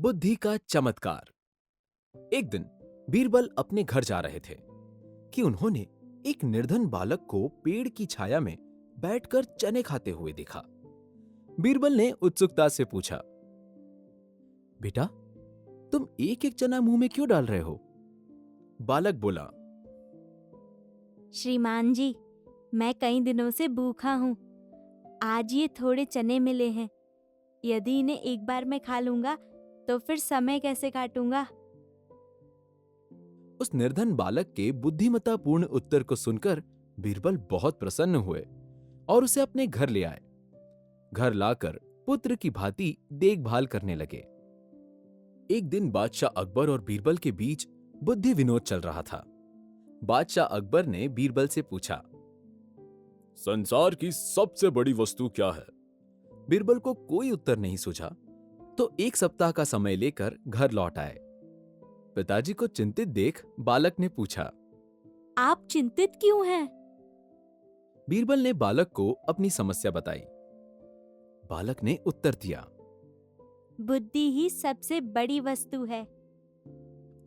बुद्धि का चमत्कार। एक दिन बीरबल अपने घर जा रहे थे कि उन्होंने एक निर्धन बालक को पेड़ की छाया में बैठकर चने खाते हुए देखा। बीरबल ने उत्सुकता से पूछा, बेटा, तुम एक एक चना मुंह में क्यों डाल रहे हो? बालक बोला, श्रीमान जी, मैं कई दिनों से भूखा हूँ। आज ये थोड़े चने मिले हैं। यदि इन्हें एक बार मैं खा लूंगा तो फिर समय कैसे काटूंगा? उस निर्धन बालक के बुद्धिमत्तापूर्ण उत्तर को सुनकर बीरबल बहुत प्रसन्न हुए और उसे अपने घर ले आए। घर लाकर पुत्र की भांति देखभाल करने लगे। एक दिन बादशाह अकबर और बीरबल के बीच बुद्धि विनोद चल रहा था। बादशाह अकबर ने बीरबल से पूछा, संसार की सबसे बड़ी वस्तु क्या है? बीरबल को कोई उत्तर नहीं सूझा, तो एक सप्ताह का समय लेकर घर लौट आए। पिताजी को चिंतित देख बालक ने पूछा, आप चिंतित क्यों हैं? बीरबल ने बालक को अपनी समस्या बताई। बालक ने उत्तर दिया, बुद्धि ही सबसे बड़ी वस्तु है।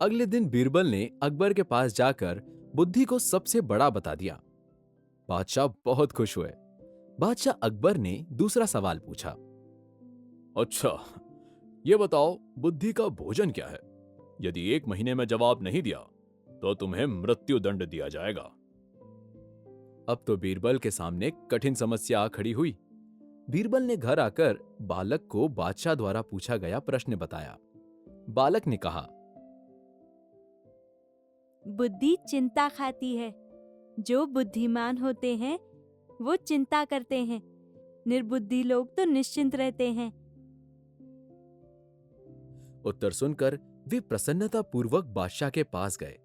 अगले दिन बीरबल ने अकबर के पास जाकर बुद्धि को सबसे बड़ा बता दिया। बादशाह बहुत खुश हुए। बादशाह अकबर ने दूसरा सवाल पूछा, अच्छा, ये बताओ, बुद्धि का भोजन क्या है? यदि 1 महीने में जवाब नहीं दिया तो तुम्हें मृत्यु दंड दिया जाएगा। अब तो बीरबल के सामने कठिन समस्या आ खड़ी हुई। बीरबल ने घर आकर बालक को बादशाह द्वारा पूछा गया प्रश्न बताया। बालक ने कहा, बुद्धि चिंता खाती है। जो बुद्धिमान होते हैं वो चिंता करते हैं। निर्बुद्धि लोग तो निश्चिंत रहते हैं। उत्तर सुनकर वे प्रसन्नता पूर्वक बादशाह के पास गए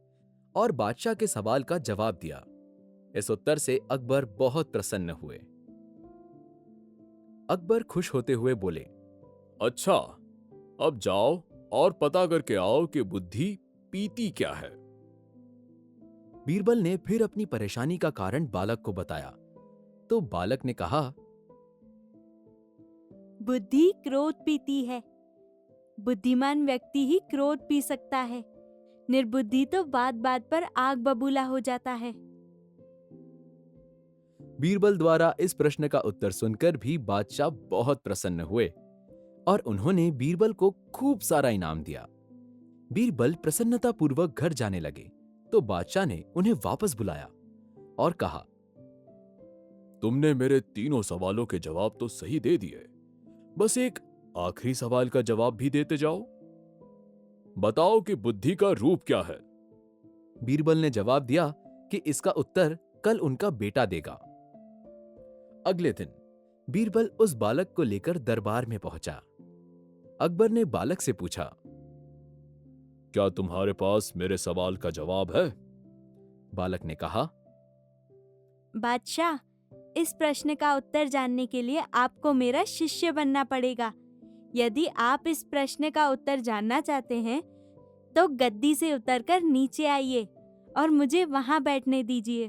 और बादशाह के सवाल का जवाब दिया। इस उत्तर से अकबर बहुत प्रसन्न हुए। अकबर खुश होते हुए बोले, अच्छा, अब जाओ और पता करके आओ कि बुद्धि पीती क्या है। बीरबल ने फिर अपनी परेशानी का कारण बालक को बताया, तो बालक ने कहा, बुद्धि क्रोध पीती है। बुद्धिमान व्यक्ति ही क्रोध पी सकता है। निर्बुद्धि तो बात बात पर आग बबूला हो जाता है। बीरबल द्वारा इस प्रश्न का उत्तर सुनकर भी बादशाह बहुत प्रसन्न हुए और उन्होंने बीरबल को खूब सारा इनाम दिया। बीरबल प्रसन्नता पूर्वक घर जाने लगे तो बादशाह ने उन्हें वापस बुलाया और कहा, तुमने मेरे तीनों सवालों के जवाब तो सही दे दिए, बस एक आखिरी सवाल का जवाब भी देते जाओ। बताओ कि बुद्धि का रूप क्या है? बीरबल ने जवाब दिया कि इसका उत्तर कल उनका बेटा देगा। अगले दिन बीरबल उस बालक को लेकर दरबार में पहुंचा। अकबर ने बालक से पूछा, क्या तुम्हारे पास मेरे सवाल का जवाब है? बालक ने कहा, बादशाह, इस प्रश्न का उत्तर जानने के लिए आपको मेरा शिष्य बनना पड़ेगा। यदि आप इस प्रश्न का उत्तर जानना चाहते हैं तो गद्दी से उतरकर नीचे आइए और मुझे वहां बैठने दीजिए।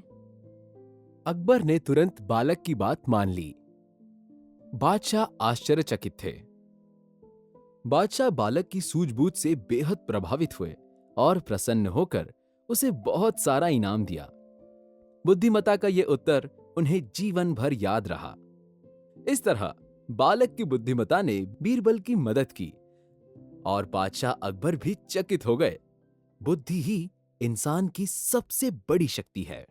अकबर ने तुरंत बालक की बात मान ली। बादशाह आश्चर्यचकित थे। बादशाह बालक की सूझबूझ से बेहद प्रभावित हुए और प्रसन्न होकर उसे बहुत सारा इनाम दिया। बुद्धिमत्ता का यह उत्तर उन्हें जीवन भर याद रहा। इस तरह बालक की बुद्धिमत्ता ने बीरबल की मदद की और बादशाह अकबर भी चकित हो गए। बुद्धि ही इंसान की सबसे बड़ी शक्ति है।